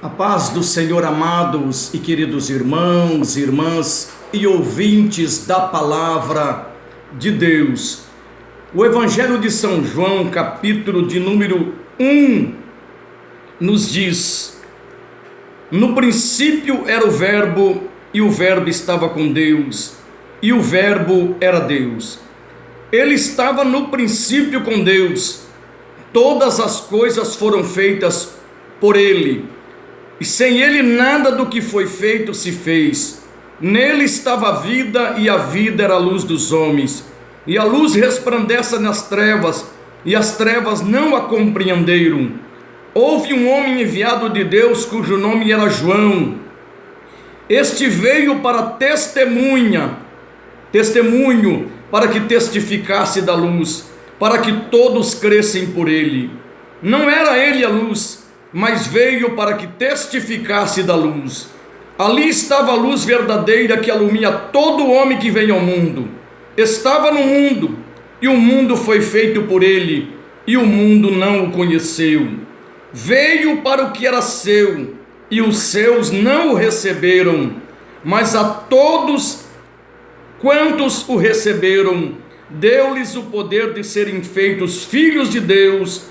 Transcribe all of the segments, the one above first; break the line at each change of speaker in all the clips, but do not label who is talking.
A paz do Senhor, amados e queridos irmãos, irmãs e ouvintes da palavra de Deus. O Evangelho de São João, capítulo de número 1, nos diz: no princípio era o Verbo, e o Verbo estava com Deus, e o Verbo era Deus. Ele estava no princípio com Deus. Todas as coisas foram feitas por Ele, e sem Ele nada do que foi feito se fez. Nele estava a vida, e a vida era a luz dos homens. E a luz resplandece nas trevas, e as trevas não a compreenderam. Houve um homem enviado de Deus, cujo nome era João. Este veio para testemunho, para que testificasse da luz, para que todos crescem por ele. Não era ele a luz, mas veio para que testificasse da luz. Ali estava a luz verdadeira que alumia todo homem que vem ao mundo. Estava no mundo, e o mundo foi feito por ele, e o mundo não o conheceu. Veio para o que era seu, e os seus não o receberam, mas a todos quantos o receberam, deu-lhes o poder de serem feitos filhos de Deus,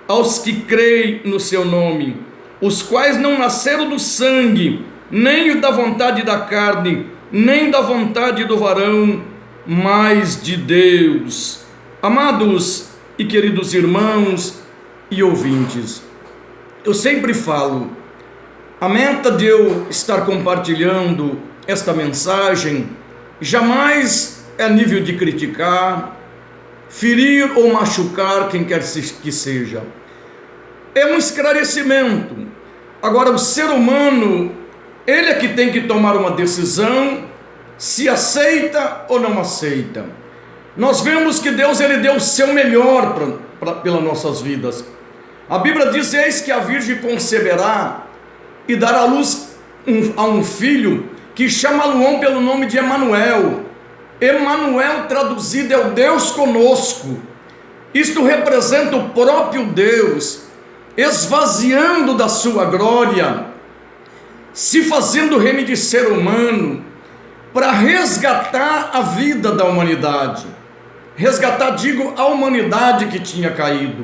aos que creem no seu nome, os quais não nasceram do sangue, nem da vontade da carne, nem da vontade do varão, mas de Deus. Amados e queridos irmãos e ouvintes, eu sempre falo, a meta de eu estar compartilhando esta mensagem jamais é a nível de criticar, ferir ou machucar quem quer que seja. É um esclarecimento. Agora, o ser humano, ele é que tem que tomar uma decisão, se aceita ou não aceita. Nós vemos que Deus, ele deu o seu melhor pelas nossas vidas. A Bíblia diz: eis que a Virgem conceberá e dará à luz a um filho, que chama-lo pelo nome de Emanuel. Emanuel traduzido é o Deus conosco. Isto representa o próprio Deus, esvaziando da sua glória, se fazendo reme de ser humano, para resgatar a vida da humanidade. Resgatar, digo, a humanidade que tinha caído.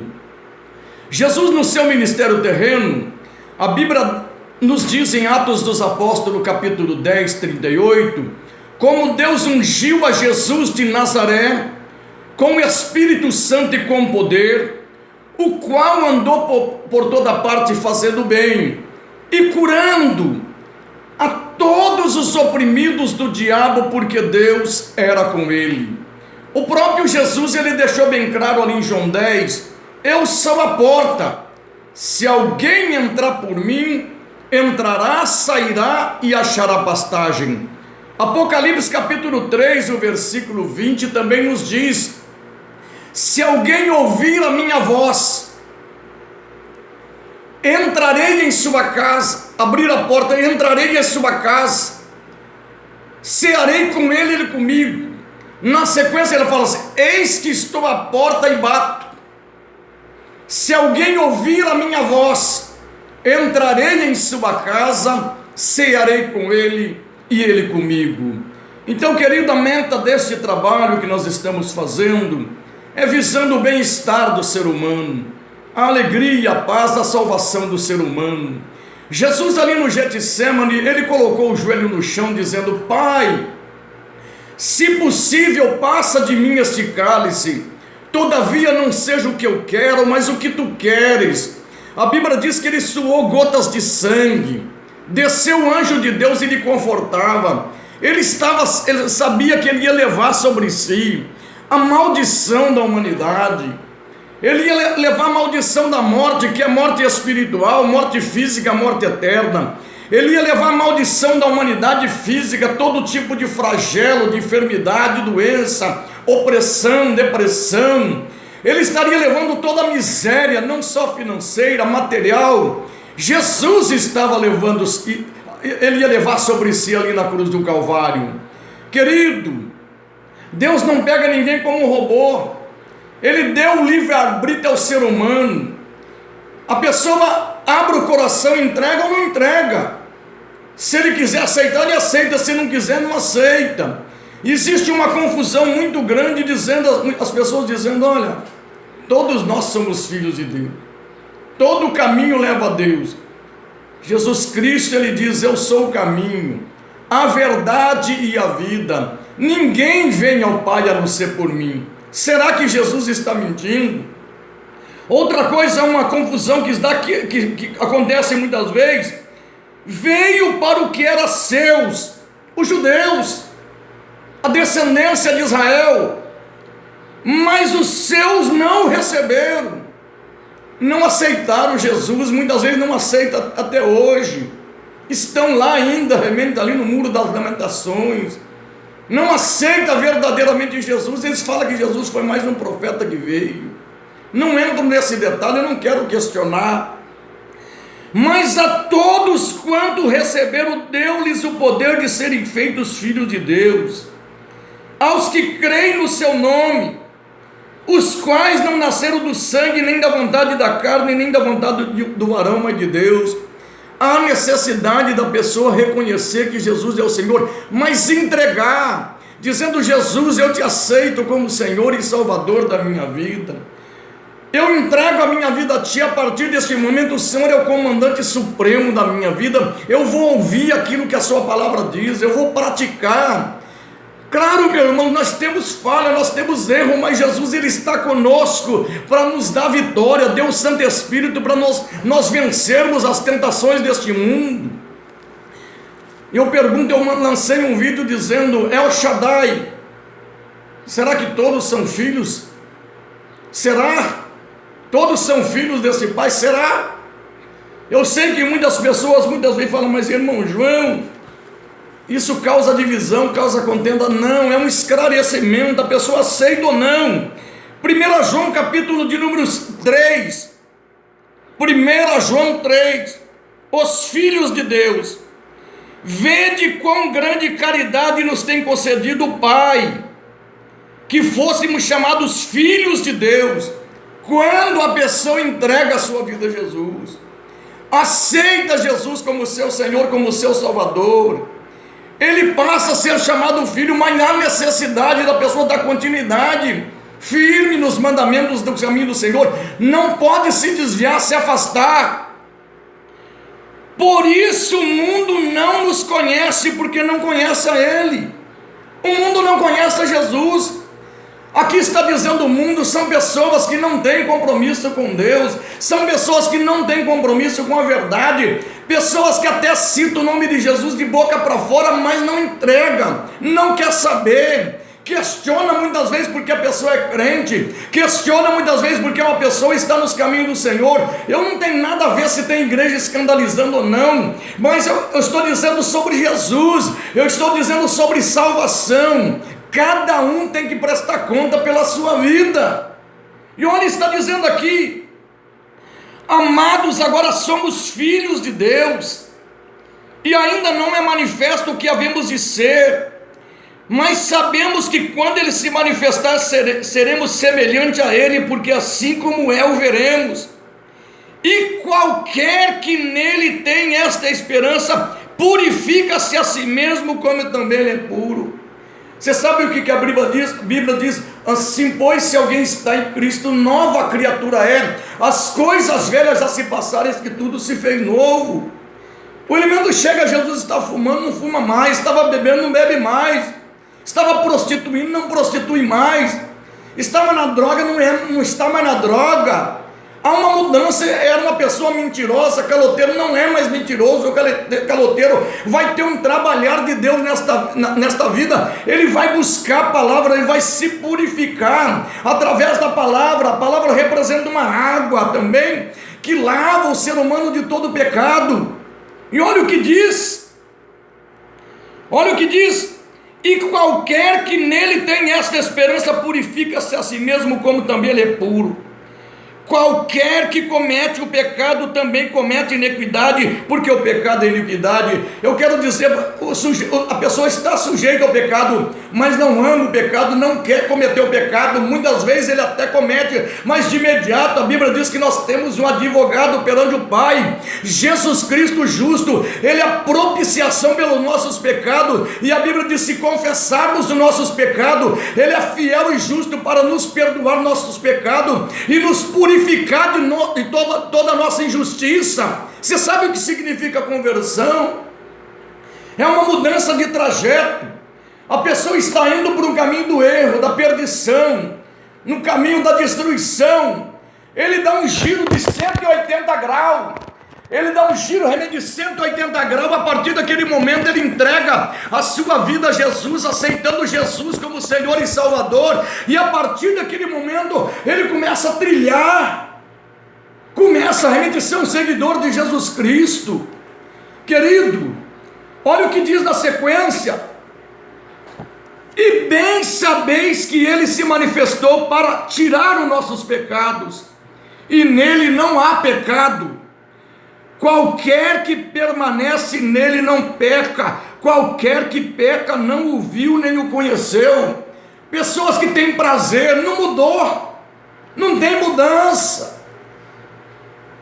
Jesus, no seu ministério terreno, a Bíblia nos diz em Atos dos Apóstolos, capítulo 10, 38, como Deus ungiu a Jesus de Nazaré com o Espírito Santo e com poder, o qual andou por toda parte fazendo bem e curando a todos os oprimidos do diabo, porque Deus era com ele. O próprio Jesus, ele deixou bem claro ali em João 10, eu sou a porta, se alguém entrar por mim, entrará, sairá e achará pastagem. Apocalipse capítulo 3, o versículo 20 também nos diz: se alguém ouvir a minha voz, entrarei em sua casa, abrir a porta, entrarei em sua casa, cearei com ele, ele comigo. Na sequência ele fala assim: eis que estou à porta e bato. Se alguém ouvir a minha voz, entrarei em sua casa, cearei com ele e ele comigo. Então, querido, a meta deste trabalho que nós estamos fazendo é visando o bem-estar do ser humano, a alegria e a paz da salvação do ser humano. Jesus, ali no Getsemane, ele colocou o joelho no chão, dizendo: Pai, se possível, passa de mim este cálice, todavia não seja o que eu quero, mas o que tu queres. A Bíblia diz que ele suou gotas de sangue, desceu o anjo de Deus e lhe confortava. Ele sabia que ele ia levar sobre si a maldição da humanidade. Ele ia levar a maldição da morte, que é morte espiritual, morte física, morte eterna. Ele ia levar a maldição da humanidade física, todo tipo de flagelo, de enfermidade, doença, opressão, depressão. Ele estaria levando toda a miséria, não só financeira, material. Jesus estava levando, ele ia levar sobre si ali na cruz do Calvário. Querido, Deus não pega ninguém como robô. Ele deu o livre-arbítrio ao ser humano. A pessoa Abre o coração, entrega ou não entrega. Se ele quiser aceitar, ele aceita. Se não quiser, não aceita. Existe uma confusão muito grande, as pessoas dizendo: olha, todos nós somos filhos de Deus, todo caminho leva a Deus. Jesus Cristo, ele diz: eu sou o caminho, a verdade e a vida. Ninguém vem ao Pai a não ser por mim. Será que Jesus está mentindo? Outra coisa, uma confusão que acontece muitas vezes: veio para o que era seus, os judeus, a descendência de Israel, mas os seus não receberam, não aceitaram Jesus. Muitas vezes não aceitam até hoje, estão lá ainda, realmente ali no muro das lamentações, não aceita verdadeiramente Jesus. Eles falam que Jesus foi mais um profeta que veio. Não entro nesse detalhe, eu não quero questionar. Mas a todos quanto receberam, deu-lhes o poder de serem feitos filhos de Deus, aos que creem no seu nome, os quais não nasceram do sangue, nem da vontade da carne, nem da vontade do varão, mas de Deus. Há necessidade da pessoa reconhecer que Jesus é o Senhor, mas entregar, dizendo: Jesus, eu te aceito como Senhor e Salvador da minha vida. Eu entrego a minha vida a Ti. A partir deste momento, o Senhor é o comandante supremo da minha vida. Eu vou ouvir aquilo que a Sua palavra diz, eu vou praticar. Claro, meu irmão, nós temos falha, nós temos erro, mas Jesus, Ele está conosco para nos dar vitória. Deu o Santo Espírito para nós vencermos as tentações deste mundo. Eu pergunto, eu lancei um vídeo dizendo: El Shaddai, será que todos são filhos? Será? Todos são filhos desse Pai? Será? Eu sei que muitas pessoas muitas vezes falam: mas irmão João, isso causa divisão, causa contenda. Não, é um esclarecimento, a pessoa aceita ou não. 1 João capítulo de números 3, 1 João 3, os filhos de Deus, vede quão grande caridade nos tem concedido o Pai, que fôssemos chamados filhos de Deus. Quando a pessoa entrega a sua vida a Jesus, aceita Jesus como seu Senhor, como seu Salvador, ele passa a ser chamado filho. Mas há necessidade da pessoa dar continuidade firme nos mandamentos do caminho do Senhor, não pode se desviar, se afastar. Por isso o mundo não nos conhece, porque não conhece a Ele. O mundo não conhece a Jesus. Aqui está dizendo: o mundo são pessoas que não têm compromisso com Deus, são pessoas que não têm compromisso com a verdade, pessoas que até citam o nome de Jesus de boca para fora, mas não entregam, não quer saber, questiona muitas vezes porque a pessoa é crente, questiona muitas vezes porque uma pessoa está nos caminhos do Senhor. Eu não tenho nada a ver se tem igreja escandalizando ou não, mas eu estou dizendo sobre Jesus, eu estou dizendo sobre salvação. Cada um tem que prestar conta pela sua vida. E olha, está dizendo aqui: amados, agora somos filhos de Deus, e ainda não é manifesto o que havemos de ser, mas sabemos que quando Ele se manifestar, seremos semelhante a Ele, porque assim como é, o veremos. E qualquer que nele tem esta esperança, purifica-se a si mesmo, como também Ele é puro. Você sabe o que a Bíblia diz? Assim, pois, se alguém está em Cristo, nova criatura é. As coisas velhas já se passaram, eis que tudo se fez novo. O elemento chega, Jesus está fumando, não fuma mais, estava bebendo, não bebe mais, estava prostituindo, não prostitui mais, estava na droga, não está mais na droga. Há uma mudança. Era uma pessoa mentirosa, caloteiro não é mais mentiroso. O caloteiro vai ter um trabalhar de Deus nesta vida. Ele vai buscar a palavra, ele vai se purificar através da palavra. A palavra representa uma água também, que lava o ser humano de todo pecado. E olha o que diz, e qualquer que nele tem esta esperança, purifica-se a si mesmo, como também ele é puro. Qualquer que comete o pecado também comete iniquidade, porque o pecado é iniquidade. Eu quero dizer, a pessoa está sujeita ao pecado, mas não ama o pecado, não quer cometer o pecado. Muitas vezes ele até comete, mas de imediato a Bíblia diz que nós temos um advogado perante o Pai, Jesus Cristo justo. Ele é a propiciação pelos nossos pecados, e a Bíblia diz: se confessarmos os nossos pecados, Ele é fiel e justo para nos perdoar nossos pecados e nos purificar de toda a nossa injustiça. Você sabe o que significa conversão? É uma mudança de trajeto. A pessoa está indo para um caminho do erro, da perdição, no caminho da destruição. Ele dá um giro de 180 graus. Ele dá um giro de 180 graus. A partir daquele momento ele entrega a sua vida a Jesus, aceitando Jesus como Senhor e Salvador. E a partir daquele momento ele começa a trilhar, começa a ser um seguidor de Jesus Cristo. Querido, olha o que diz na sequência: e bem sabeis que ele se manifestou para tirar os nossos pecados, e nele não há pecado. Qualquer que permanece nele não peca, qualquer que peca não o viu nem o conheceu. Pessoas que têm prazer, não mudou, não tem mudança.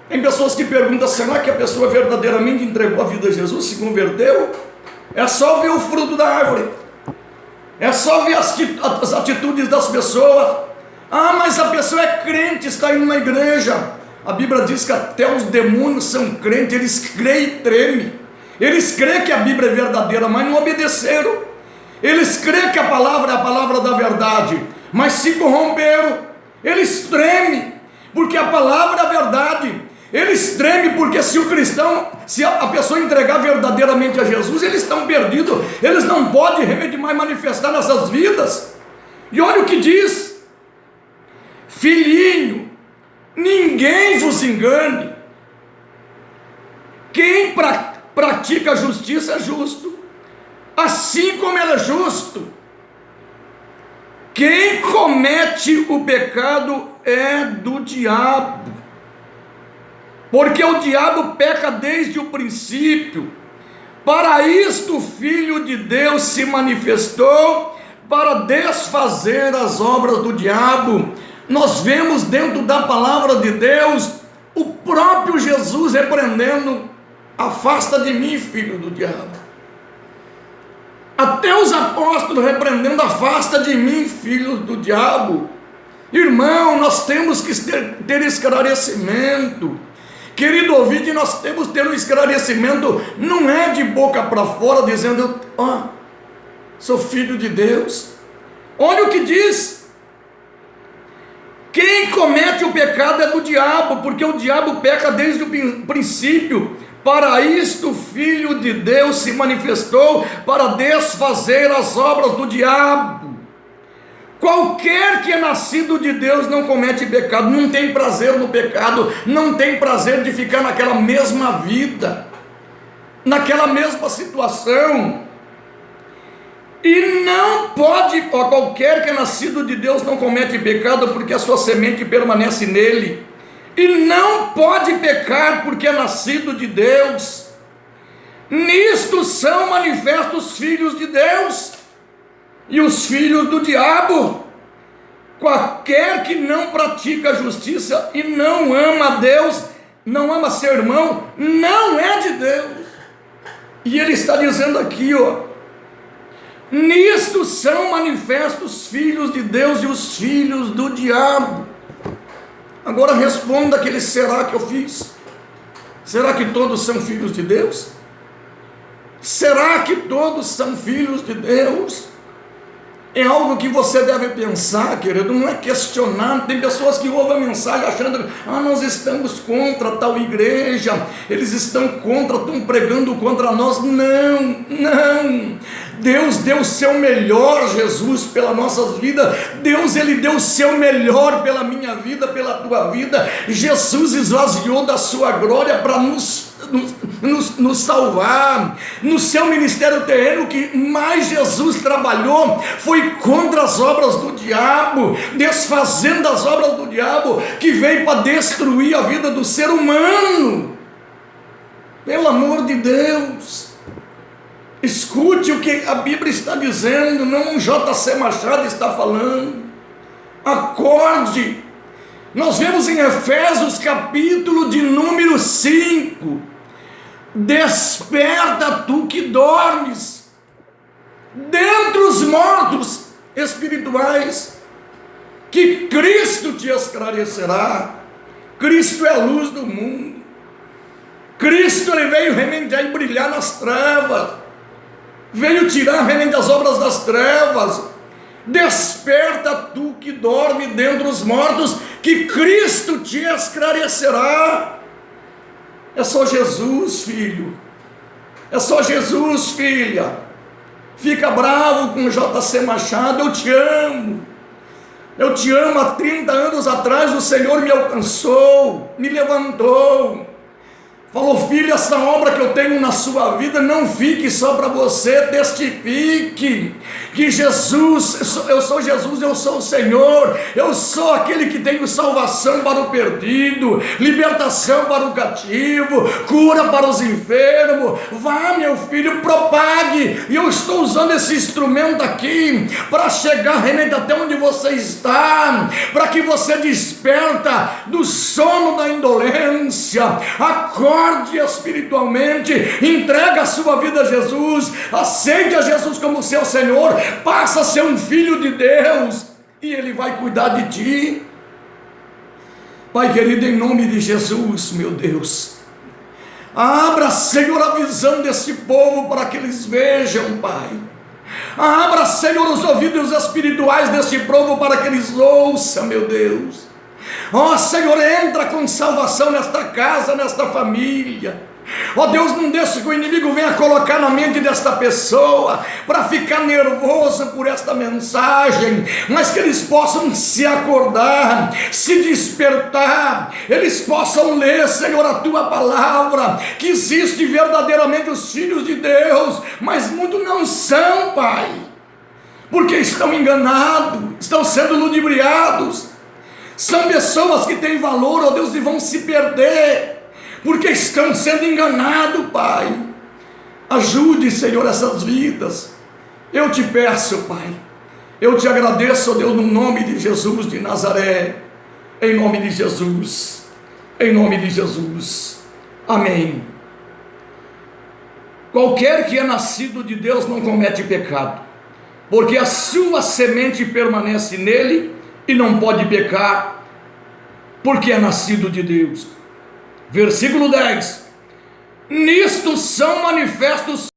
Tem pessoas que perguntam: será que a pessoa verdadeiramente entregou a vida a Jesus, se converteu? É só ver o fruto da árvore, é só ver as atitudes das pessoas. Ah, mas a pessoa é crente, está indo na igreja. A Bíblia diz que até os demônios são crentes, eles creem e tremem. Eles creem que a Bíblia é verdadeira, mas não obedeceram. Eles creem que a palavra é a palavra da verdade, mas se corromperam. Eles tremem, porque a palavra é a verdade. Eles tremem porque se o cristão, se a pessoa entregar verdadeiramente a Jesus, eles estão perdidos. Eles não podem mais manifestar nessas vidas. E olha o que diz: filhinho, ninguém vos engane. Quem pratica a justiça é justo, assim como ele é justo. Quem comete o pecado é do diabo, porque o diabo peca desde o princípio. Para isto o Filho de Deus se manifestou, para desfazer as obras do diabo. Nós vemos dentro da palavra de Deus o próprio Jesus repreendendo: afasta de mim, filho do diabo. Até os apóstolos repreendendo: afasta de mim, filho do diabo. Irmão, nós temos que ter esclarecimento. Querido ouvinte, nós temos que ter um esclarecimento. Não é de boca para fora dizendo: sou filho de Deus. Olha o que diz: quem comete o pecado é do diabo, porque o diabo peca desde o princípio. Para isto o Filho de Deus se manifestou, para desfazer as obras do diabo. Qualquer que é nascido de Deus não comete pecado, não tem prazer no pecado, não tem prazer de ficar naquela mesma vida, naquela mesma situação. E não pode, qualquer que é nascido de Deus não comete pecado, porque a sua semente permanece nele. E não pode pecar, porque é nascido de Deus. Nisto são manifestos os filhos de Deus e os filhos do diabo. Qualquer que não pratica a justiça e não ama a Deus, não ama seu irmão, não é de Deus. E ele está dizendo aqui, nisto são manifestos os filhos de Deus e os filhos do diabo. Agora responda aquele será que eu fiz. Será que todos são filhos de Deus? Será que todos são filhos de Deus? É algo que você deve pensar, querido, não é questionar. Tem pessoas que ouvem a mensagem achando: nós estamos contra tal igreja, eles estão pregando contra nós. Não. Deus deu o seu melhor, Jesus, pela nossas vidas. Deus, Ele deu o seu melhor pela minha vida, pela tua vida. Jesus esvaziou da sua glória para nos salvar. No seu ministério terreno, o que mais Jesus trabalhou foi contra as obras do diabo, desfazendo as obras do diabo, que veio para destruir a vida do ser humano. Pelo amor de Deus, Escute o que a Bíblia está dizendo, não J.C. Machado está falando. Acorde. Nós vemos em Efésios capítulo de número 5. Desperta tu que dormes, dentre os mortos espirituais, que Cristo te esclarecerá. Cristo é a luz do mundo. Cristo, ele veio remediar e brilhar nas trevas, veio tirar realmente as obras das trevas. Desperta tu que dorme dentre os mortos, que Cristo te esclarecerá. É só Jesus, filho. É só Jesus, filha. Fica bravo com J.C. Machado. Eu te amo. Eu te amo. Há 30 anos atrás o Senhor me alcançou, me levantou. Falou: filho, essa obra que eu tenho na sua vida não fique só para você, testifique que Jesus, eu sou Jesus, eu sou o Senhor, eu sou aquele que tenho salvação para o perdido, libertação para o cativo, cura para os enfermos. Vá, meu filho, propague, e eu estou usando esse instrumento aqui para chegar realmente até onde você está, para que você desperta do sono da indolência, acorde espiritualmente, entrega a sua vida a Jesus, aceite a Jesus como seu Senhor, passa a ser um filho de Deus, e Ele vai cuidar de ti. Pai querido, em nome de Jesus, meu Deus, abra, Senhor, a visão desse povo para que eles vejam, Pai. Abra, Senhor, os ouvidos espirituais desse povo para que eles ouçam, meu Deus. Ó Senhor, entra com salvação nesta casa, nesta família. Ó Deus, não deixe que o inimigo venha colocar na mente desta pessoa para ficar nervoso por esta mensagem, mas que eles possam se acordar, se despertar, eles possam ler, Senhor, a tua palavra, que existe verdadeiramente os filhos de Deus, mas muitos não são, Pai, porque estão enganados, estão sendo ludibriados. São pessoas que têm valor, ó Deus, e vão se perder, porque estão sendo enganados, Pai. Ajude, Senhor, essas vidas. Eu te peço, Pai. Eu te agradeço, ó Deus, no nome de Jesus de Nazaré. Em nome de Jesus. Em nome de Jesus. Amém. Qualquer que é nascido de Deus não comete pecado, porque a sua semente permanece nele e não pode pecar, porque é nascido de Deus. Versículo 10: nisto são manifestos